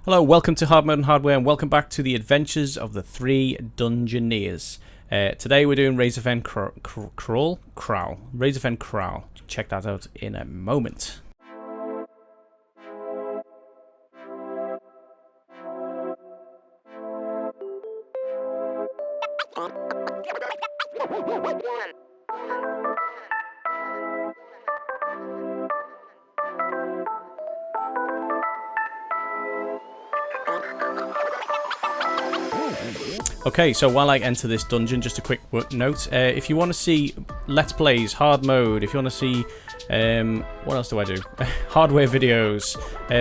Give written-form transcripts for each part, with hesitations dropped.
Hello, welcome to Hard Mode and Hardware, and welcome back to the adventures of the Three Dungeoneers. Today we're doing Razorfen Kraul. Razorfen Kraul. Check that out in a moment. Okay, so while I enter this dungeon, just a quick note. If you want to see Let's Plays, hard mode, if you want to see, what else do I do? Hardware videos,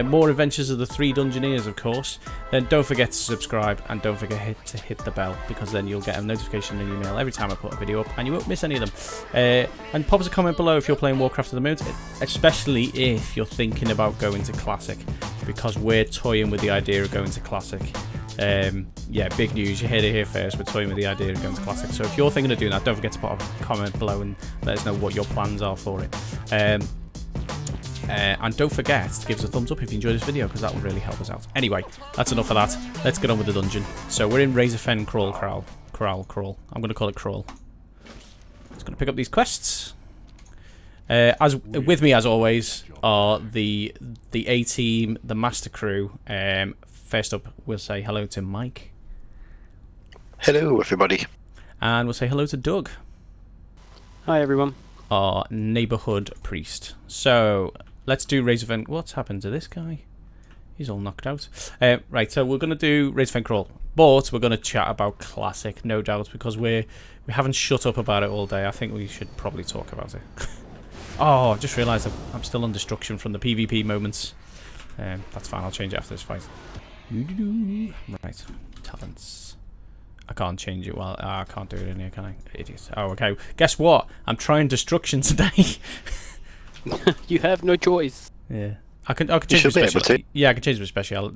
more adventures of the Three Dungeoneers, of course, then don't forget to subscribe and don't forget to hit the bell, because then you'll get a notification in your email every time I put a video up and you won't miss any of them. And pop us a comment below if you're playing Warcraft at the moment, especially if you're thinking about going to Classic, because we're toying with the idea of going to Classic. Yeah, big news, you heard it here first, we're toying with the idea of going to Classic, so if you're thinking of doing that, don't forget to put a comment below and let us know what your plans are for it. And don't forget to give us a thumbs up if you enjoyed this video, because that will really help us out. Anyway, that's enough of that, let's get on with the dungeon. So we're in Razorfen Kraul. I'm going to call it Kraul. Just going to pick up these quests. As with me, as always, are the A-team, the master crew. First up, we'll say hello to Mike. Hello, everybody. And we'll say hello to Doug. Hi, everyone. Our neighbourhood priest. So, let's do Razorfen. What's happened to this guy? He's all knocked out. Right, so we're going to do Razorfen Kraul. But we're going to chat about Classic, no doubt, because we haven't shut up about it all day. I think we should probably talk about it. Oh, I've just realised I'm still on destruction from the PvP moments. That's fine, I'll change it after this fight. Right, talents. I can't change it. Well, I can't do it in here, can I? Idiot. Oh, okay. Guess what? I'm trying destruction today. You have no choice. Yeah, I can change my special. Yeah, I can change my special. Do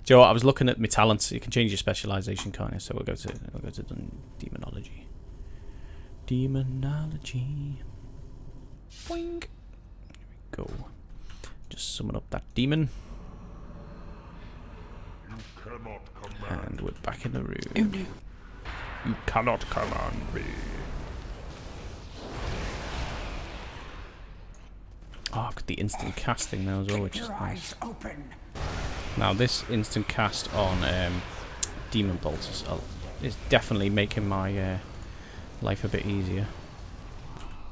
you know what? I was looking at my talents. You can change your specialization, can't you? So we'll go to demonology. Demonology. Boing. Here we go. Just summon up that demon. And we're back in the room. You cannot command me. Oh, I've got the instant casting now as well, which is nice. Now this instant cast on Demon Bolts is definitely making my life a bit easier,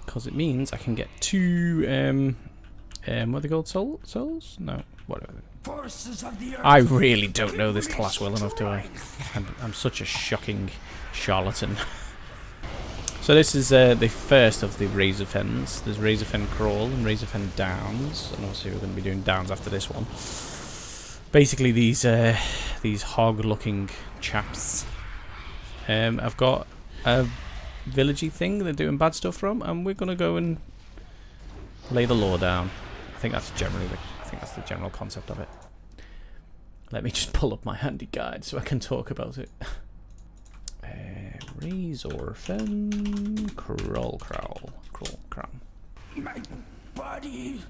because it means I can get two what are they called? Souls? No, whatever. I really don't know this class well enough, do I? I'm such a shocking charlatan. So this is the first of the Razorfens. There's Razorfen Kraul and Razorfen Downs, and obviously we're going to be doing Downs after this one. Basically these hog-looking chaps. I've got a villagey thing they're doing bad stuff from, and we're going to go and lay the law down. I think that's the general concept of it. Let me just pull up my handy guide so I can talk about it. Razorfen Kraul. My body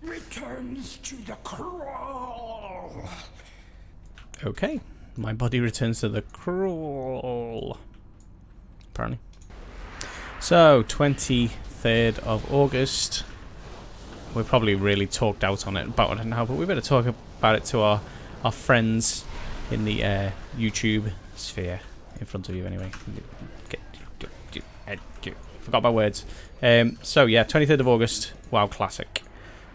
returns to the Kraul. Okay, my body returns to the Kraul. Apparently. So, 23rd of August. We're probably really talked out on it about it now, but we better talk about it to our friends in the YouTube sphere in front of you anyway. Forgot my words. So yeah, 23rd of August, WoW Classic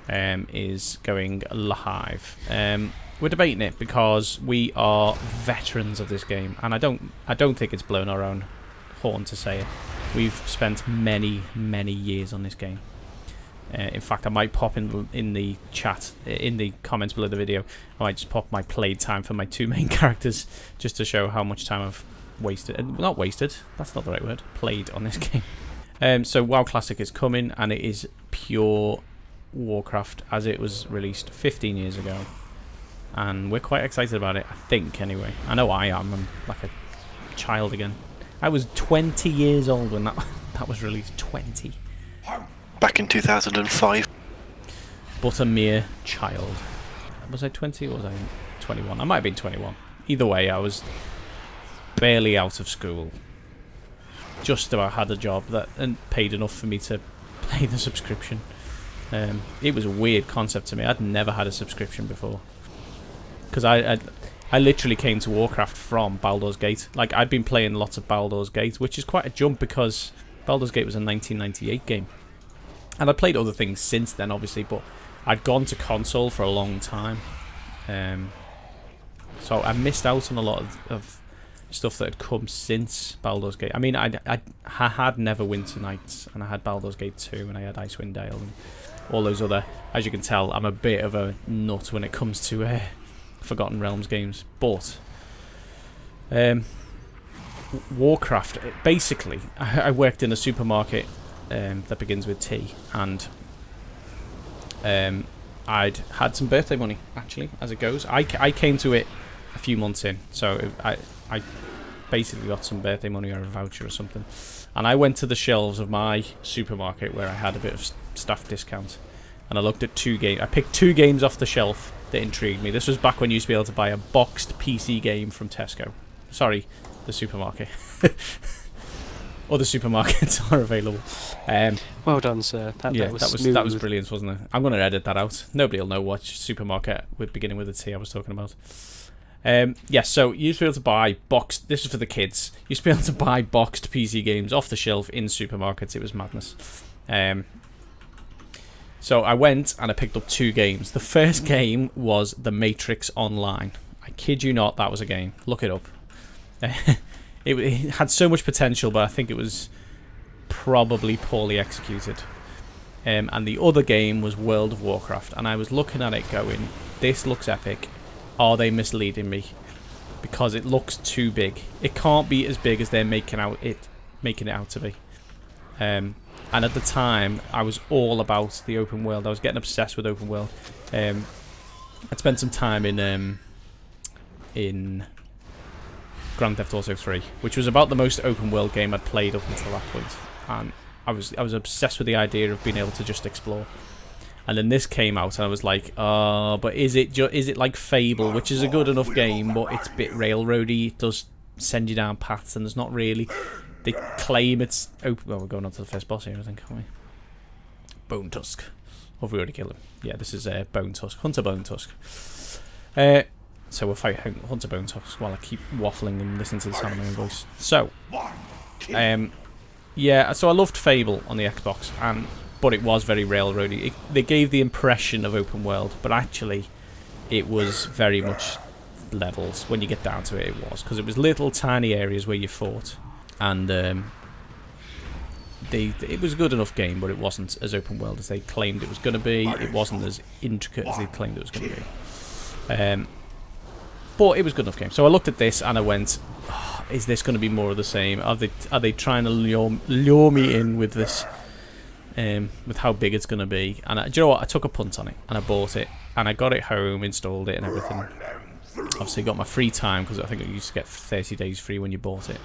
is going live. We're debating it because we are veterans of this game, and I don't think it's blown our own horn to say it. We've spent many years on this game. In fact, I might pop in the chat, in the comments below the video, I might just pop my played time for my two main characters, just to show how much time I've wasted. Not wasted, that's not the right word. Played on this game. So WoW Classic is coming, and it is pure Warcraft as it was released 15 years ago. And we're quite excited about it, I think, anyway. I know I am. I'm like a child again. I was 20 years old when that was released. 20. Back in 2005. But a mere child. Was I 20 or was I 21. I might have been 21. Either way, I was barely out of school. Just about had a job that and paid enough for me to pay the subscription. It was a weird concept to me. I'd never had a subscription before. Because I literally came to Warcraft from Baldur's Gate. Like, I'd been playing lots of Baldur's Gate, which is quite a jump because Baldur's Gate was a 1998 game. And I played other things since then, obviously, but I'd gone to console for a long time. So I missed out on a lot of stuff that had come since Baldur's Gate. I mean, I had Neverwinter Nights, and I had Baldur's Gate 2, and I had Icewind Dale, and all those other... As you can tell, I'm a bit of a nut when it comes to Forgotten Realms games. But Warcraft, basically, I worked in a supermarket that begins with T, and I'd had some birthday money, actually, as it goes. I came to it a few months in, so I basically got some birthday money or a voucher or something, and I went to the shelves of my supermarket where I had a bit of staff discount, and I looked at 2 games. I picked 2 games off the shelf that intrigued me. This was back when you used to be able to buy a boxed PC game from Tesco. Sorry, the supermarket. Other supermarkets are available. Well done, sir. That was brilliant, wasn't it? I'm going to edit that out. Nobody will know what supermarket with beginning with a T I was talking about. So you used to be able to buy boxed... This is for the kids. You used to be able to buy boxed PC games off the shelf in supermarkets. It was madness. So I went and I picked up 2 games. The first game was The Matrix Online. I kid you not, that was a game. Look it up. It had so much potential, but I think it was probably poorly executed. And the other game was World of Warcraft, and I was looking at it going, this looks epic. Are they misleading me? Because it looks too big. It can't be as big as they're making it out to be. And at the time, I was all about the open world. I was getting obsessed with open world. I'd spent some time in Grand Theft Auto 3, which was about the most open world game I'd played up until that point, and I was obsessed with the idea of being able to just explore. And then this came out, and I was like, but is it like Fable, which is a good enough game, but it's a bit railroady. It does send you down paths, and there's not really. They claim it's open. Well, we're going on to the first boss here, I think, aren't we? Bone Tusk. Or have we already killed him? Yeah, this is Bone Tusk, Hunter Bone Tusk. So we'll fight Hunter Bone Tusk while I keep waffling and listening to the sound of my own voice. So, yeah, so I loved Fable on the Xbox, but it was very railroady. They gave the impression of open world, but actually it was very much levels. When you get down to it, it was. Because it was little tiny areas where you fought. And it was a good enough game, but it wasn't as open world as they claimed it was going to be. It wasn't as intricate as they claimed it was going to be. But it was a good enough game. So I looked at this and I went, is this going to be more of the same? Are they trying to lure me in with this, with how big it's going to be? And do you know what? I took a punt on it and I bought it and I got it home, installed it and everything. Obviously got my free time because I think you used to get 30 days free when you bought it,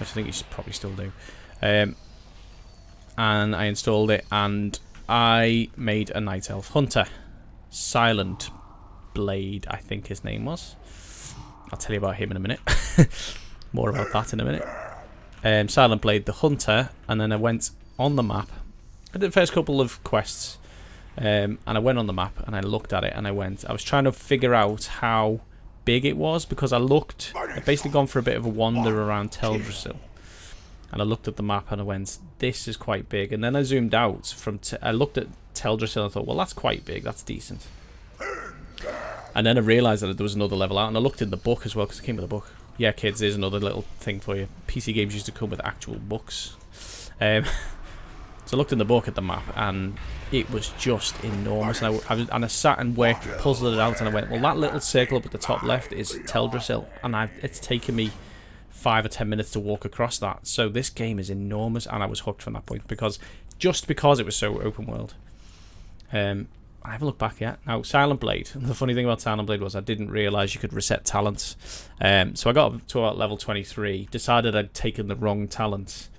which I think you should probably still do. And I installed it and I made a Night Elf Hunter. Silent Blade, I think his name was. I'll tell you about him in a minute. More about that in a minute. Silent Blade the Hunter, and then I went on the map. I did the first couple of quests, and I went on the map and I looked at it and I was trying to figure out how big it was, because I'd basically gone for a bit of a wander around Teldrassil. And I looked at the map and I went, this is quite big. And then I zoomed out I looked at Teldrassil and I thought, well, that's quite big, that's decent. And then I realised that there was another level out, and I looked in the book as well, because it came with a book. Yeah, kids, here's another little thing for you. PC games used to come with actual books. So I looked in the book at the map, and it was just enormous. And I sat and puzzled it out, and I went, well, that little circle up at the top left is Teldrassil, and it's taken me 5 or 10 minutes to walk across that. So this game is enormous, and I was hooked from that point, because it was so open world. I haven't looked back yet. Now, Silent Blade. The funny thing about Silent Blade was I didn't realise you could reset talents. So I got up to about level 23, decided I'd taken the wrong talents,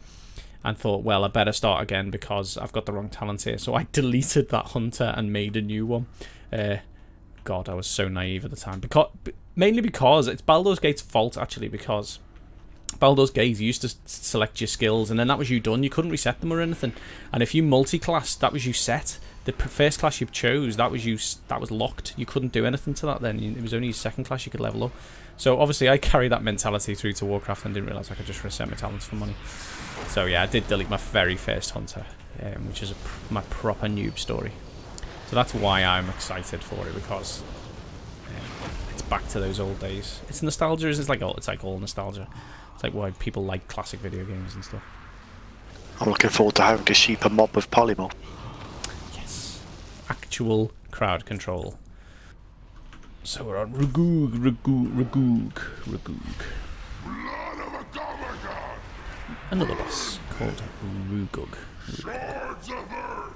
and thought, well, I better start again because I've got the wrong talents here. So I deleted that Hunter and made a new one. God, I was so naive at the time. Mainly because it's Baldur's Gate's fault, actually, because Baldur's Gate, you used to select your skills, and then that was you done. You couldn't reset them or anything. And if you multi-classed, that was you set. The first class you chose, that was locked. You couldn't do anything to that then. It was only your second class you could level up. So obviously I carried that mentality through to Warcraft and didn't realise I could just reset my talents for money. So yeah, I did delete my very first hunter, which is my proper noob story. So that's why I'm excited for it, because it's back to those old days. It's nostalgia, it's like all nostalgia. It's like why people like classic video games and stuff. I'm looking forward to having to sheep a mob of polymorph. Yes. Actual crowd control. So we're on Ragoog. Another boss called Rugug. Swords of Earth,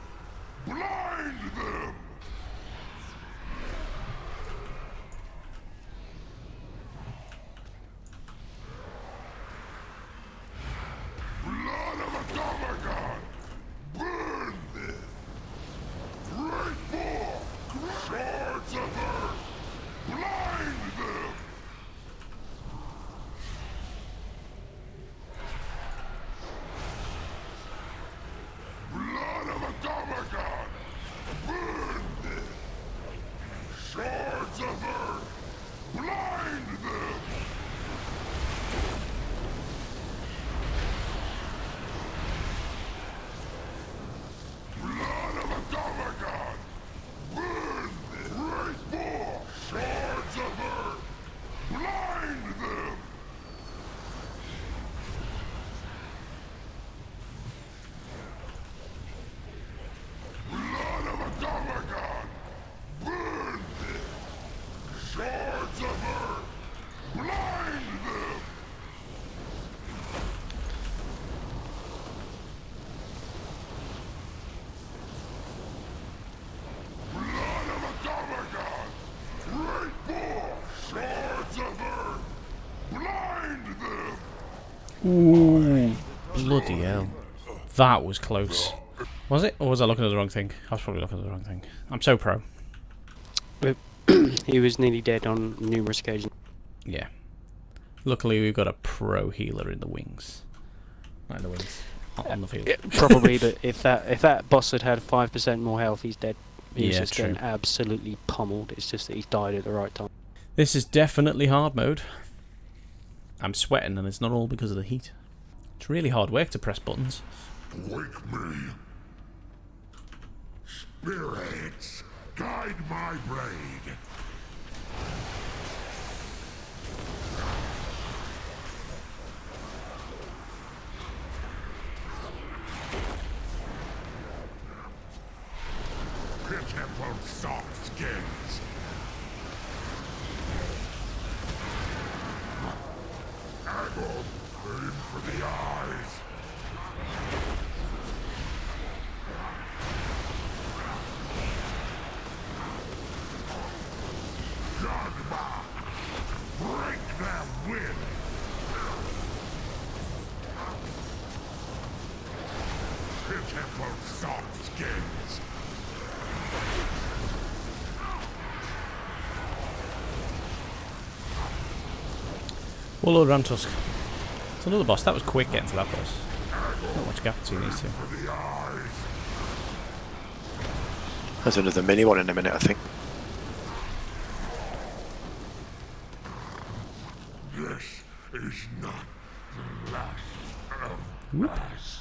blind them! Blood of a Gamagon, burn them! Great Boar, swords of Earth, blind them! Blood of a Gamagon, burn them! Swords of Earth, blind them! Blood of a Gamagon, burn them! Great Boar, swords of Earth, blind them! Blood of a Gamagon, burn them! Swords of Earth, blind them! Blood of a Gamagon, Great Boar, swords of Earth, blind them! Ooh, bloody hell. That was close. Was it? Or was I looking at the wrong thing? I was probably looking at the wrong thing. I'm so pro. He was nearly dead on numerous occasions. Yeah. Luckily we've got a pro healer in the wings. Not in the wings. Not on the field. Yeah, probably, but if that boss had 5% more health, he's dead. He's Yeah, just true. getting absolutely pummeled. It's just that he's died at the right time. This is definitely hard mode. I'm sweating and it's not all because of the heat. It's really hard work to press buttons. Wake me. Spirits, guide my raid. Pitiful soft skins. Aggle, aim for the eyes. Jagma, break their will. Pitiful soft skins. Warlord Ramtusk. It's another boss. That was quick getting to that boss. Not much gap between these two. There's another mini one in a minute, I think. This is not the last of us.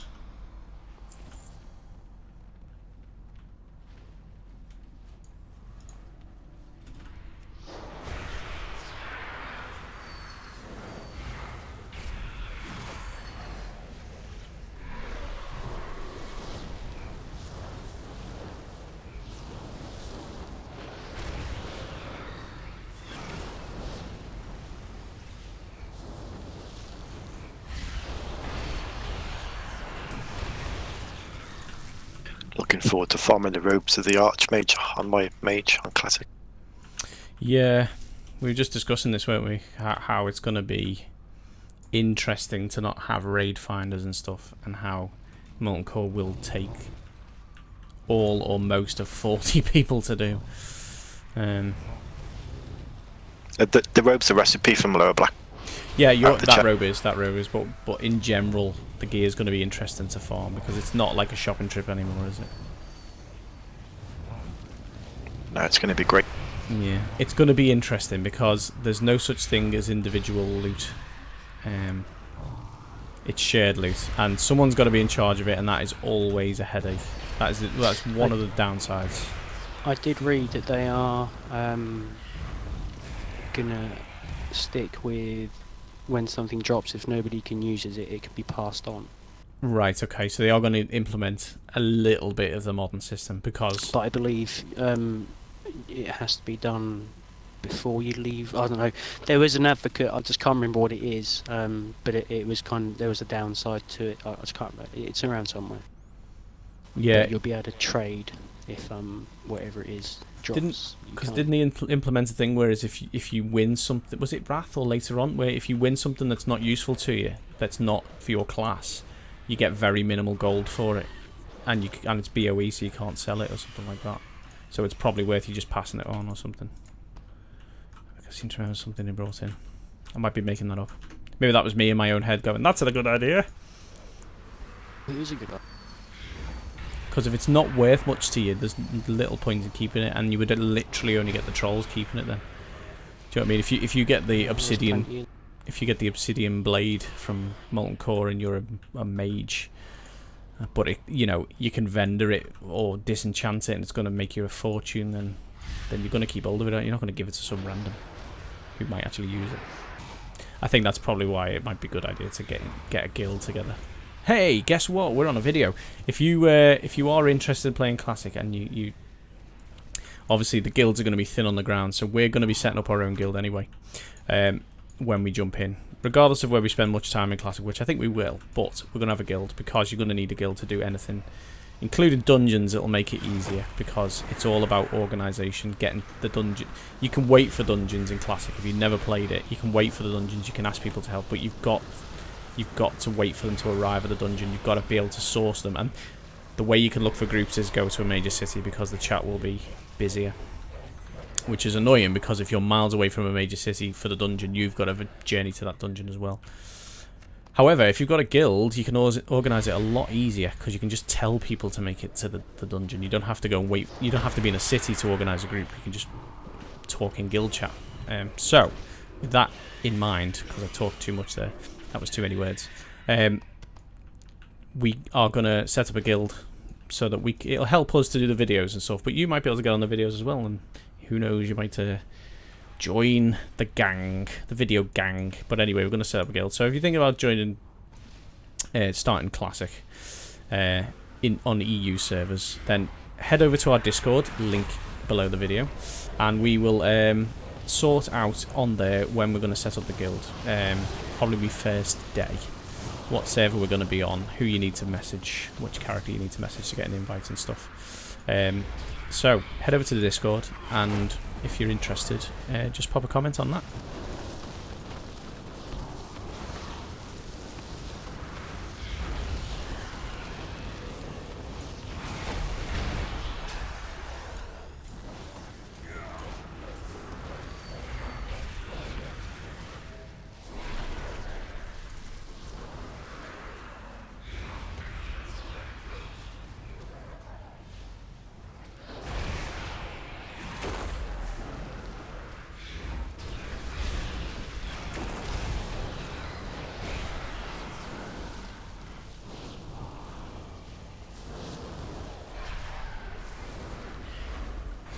Looking forward to farming the robes of the Archmage on my mage on Classic. Yeah, we were just discussing this, weren't we? How it's going to be interesting to not have raid finders and stuff, and how Molten Core will take all or most of 40 people to do. The robe's a recipe from Lower Black. Yeah, that robe is, but in general, the gear is going to be interesting to farm because it's not like a shopping trip anymore, is it? No, it's going to be great. Yeah, it's going to be interesting because there's no such thing as individual loot. It's shared loot, and someone's got to be in charge of it, and that is always a headache. That's one of the downsides. I did read that they are gonna stick with when something drops, if nobody can use it, it can be passed on. Right, okay, so they are going to implement a little bit of the modern system because... But I believe it has to be done before you leave. I don't know. There was an advocate, I just can't remember what it is, but it was there was a downside to it. I just can't remember. It's around somewhere. Yeah. But you'll be able to trade if whatever it is drops. Didn't they implement a thing whereas if you win something, was it Wrath or later on, where if you win something that's not useful to you, that's not for your class, you get very minimal gold for it, and it's BOE, so you can't sell it or something like that. So it's probably worth you just passing it on or something. I seem to remember something they brought in. I might be making that up. Maybe that was me in my own head going, that's a good idea. It is a good idea. Because if it's not worth much to you, there's little point in keeping it, and you would literally only get the trolls keeping it then. Do you know what I mean? If you get the obsidian, blade from Molten Core and you're a mage, but you can vendor it or disenchant it, and it's going to make you a fortune, then you're going to keep hold of it. You're not going to give it to some random who might actually use it. I think that's probably why it might be a good idea to get a guild together. Hey, guess what? We're on a video. If you are interested in playing Classic, and you obviously the guilds are going to be thin on the ground, so we're going to be setting up our own guild anyway when we jump in, regardless of where we spend much time in Classic, which I think we will. But we're going to have a guild because you're going to need a guild to do anything, including dungeons. It'll make it easier because it's all about organisation, getting the dungeon. You can wait for dungeons in Classic if you've never played it. You can wait for the dungeons. You can ask people to help, but you've got to wait for them to arrive at the dungeon. You've got to be able to source them, and the way you can look for groups is go to a major city because the chat will be busier, which is annoying because if you're miles away from a major city for the dungeon, you've got to have a journey to that dungeon as well. However, if you've got a guild, you can organise it a lot easier because you can just tell people to make it to the dungeon. You don't have to go and wait. You don't have to be in a city to organise a group. You can just talk in guild chat. So, with that in mind, because I talked too much there, that was too many words. We are going to set up a guild so that it'll help us to do the videos and stuff, but you might be able to get on the videos as well, and who knows, you might join the gang, the video gang. But anyway, we're going to set up a guild. So if you think about joining, starting Classic on EU servers, then head over to our Discord, link below the video, and we will sort out on there when we're going to set up the guild. Probably be first day, what server we're going to be on, who you need to message, which character you need to message to get an invite and stuff. So head over to the Discord, and if you're interested, just pop a comment on that.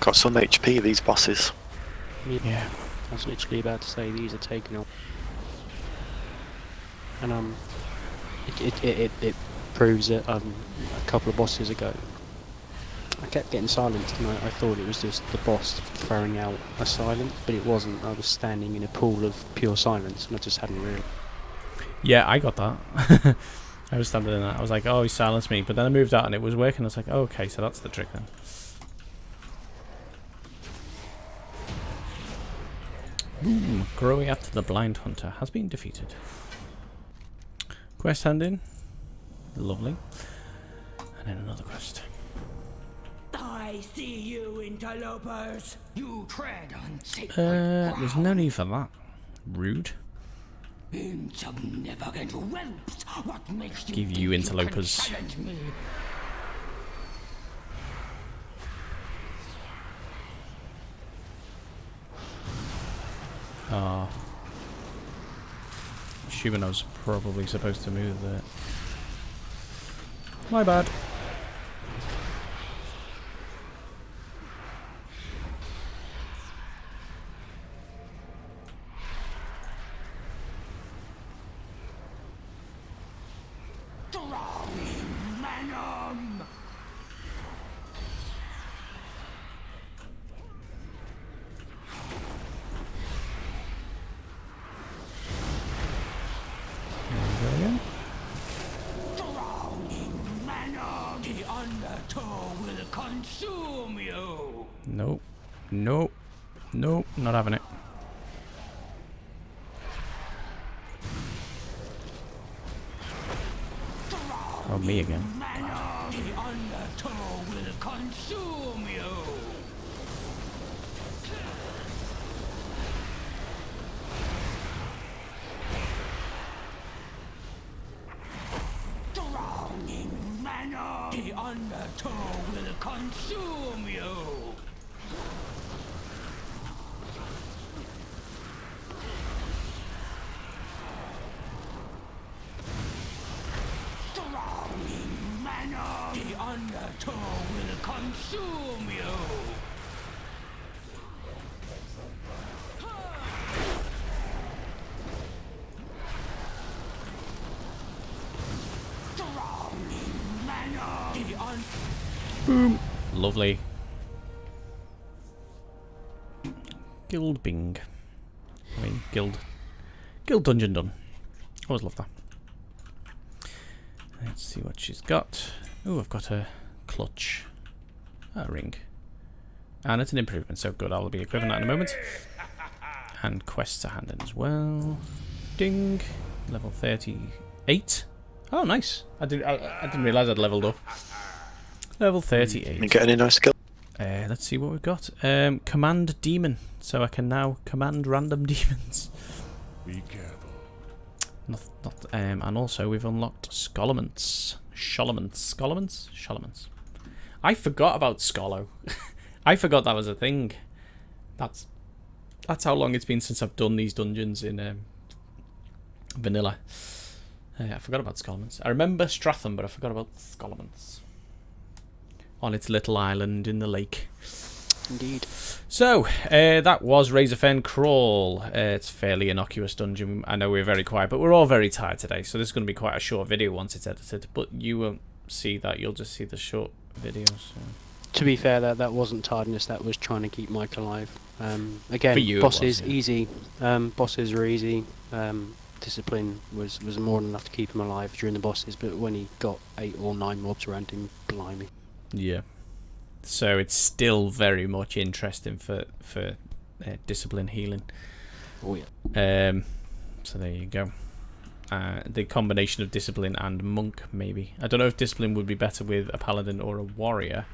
Got some HP, these bosses. Yeah, I was literally about to say these are taken off, and it proves it. A couple of bosses ago, I kept getting silenced, and I thought it was just the boss throwing out a silence, but it wasn't. I was standing in a pool of pure silence, and I just hadn't realised. Yeah, I got that. I was standing in that. I was like, oh, he silenced me, but then I moved out and it was working. I was like, oh, okay, so that's the trick then. Boom, growing after the Blind Hunter has been defeated. Quest hand in. Lovely. And then another quest. Die I see you, interlopers. You tread on sacred There's no need for that. Rude. insignificant whelps. What makes you Give think you can interlopers. challenge me? Ah. Assuming I was probably supposed to move there. My bad. Drowning venom. There we go again. Drowning venom. The undertow will consume you. Nope. Nope. Nope. Not having it. Oh, me again. Venom. The undertow will consume you. Drowning venom. The undertow will consume you. Drowning venom. The undertow will consume you. Drowning venom. The Boom. Lovely. Guild Bing. I mean, Guild Dungeon done. Always love that. Let's see what she's got. Oh, I've got a clutch. A ring. And it's an improvement, so good. I'll be equipping that in a moment. And quests are handed as well. Ding. Level 38. Oh, nice. I didn't realise I'd leveled up. Level 38. You get any nice skill? Let's see what we've got. Command Demon. So I can now command random demons. Be careful. And also we've unlocked Scholaments. Scholaments? I forgot about Schollo. I forgot that was a thing. That's how long it's been since I've done these dungeons in vanilla. I forgot about Scholaments. I remember Stratham, but I forgot about Scholaments. On its little island in the lake. Indeed. So, that was Razorfen Kraul. It's a fairly innocuous dungeon. I know we're very quiet, but we're all very tired today, so this is going to be quite a short video once it's edited. But you won't see that, you'll just see the short videos. So. To be fair, that wasn't tiredness, that was trying to keep Mike alive. Again, For you bosses it was, yeah. easy. Bosses are easy. Discipline was more than enough to keep him alive during the bosses, but when he got 8 or 9 mobs around him, blimey. Yeah. So it's still very much interesting for discipline healing. Oh yeah. So there you go. The combination of discipline and monk, maybe. I don't know if discipline would be better with a paladin or a warrior.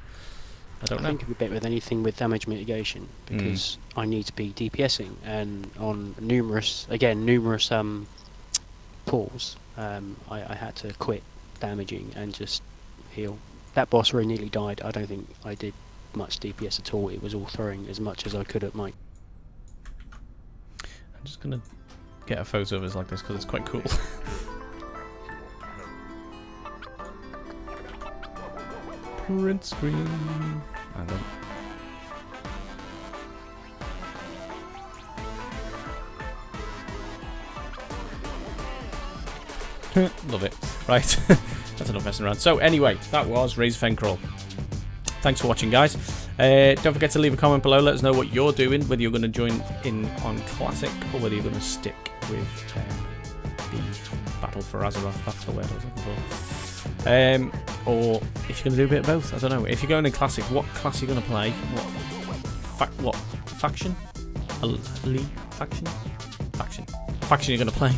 I don't know. I think it'd be better with anything with damage mitigation, because I need to be DPSing, and on numerous pulls, I had to quit damaging and just heal. That boss really nearly died. I don't think I did much DPS at all. It was all throwing as much as I could at Mike. I'm just going to get a photo of us like this because it's quite cool. Print screen. Hang on. Love it. Right. That's enough messing around. So anyway, that was Razorfen Kraul. Thanks for watching, guys. Don't forget to leave a comment below. Let us know what you're doing, whether you're going to join in on Classic or whether you're going to stick with the Battle for Azeroth. That's the word I was looking for. Or if you're going to do a bit of both. I don't know. If you're going in Classic, what class are you going to play? What faction? Faction? Faction you're going to play?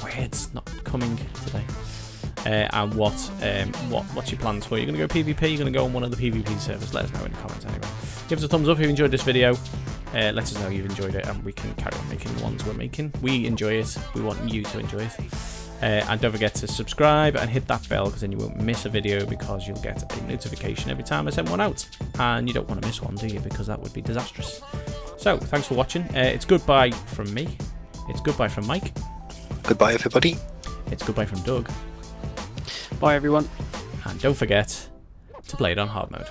Words not coming today. and what's your plans for. You're going to go PvP, you're going to go on one of the PvP servers. Let us know in the comments anyway. Give us a thumbs up if you enjoyed this video. Let us know you've enjoyed it, and we can carry on making the ones we're making. We enjoy it. We want you to enjoy it. And don't forget to subscribe and hit that bell, because then you won't miss a video, because you'll get a notification every time I send one out. And you don't want to miss one, do you? Because that would be disastrous. So, thanks for watching. It's goodbye from me. It's goodbye from Mike. Goodbye, everybody. It's goodbye from Doug. Bye everyone. And don't forget to play it on hard mode.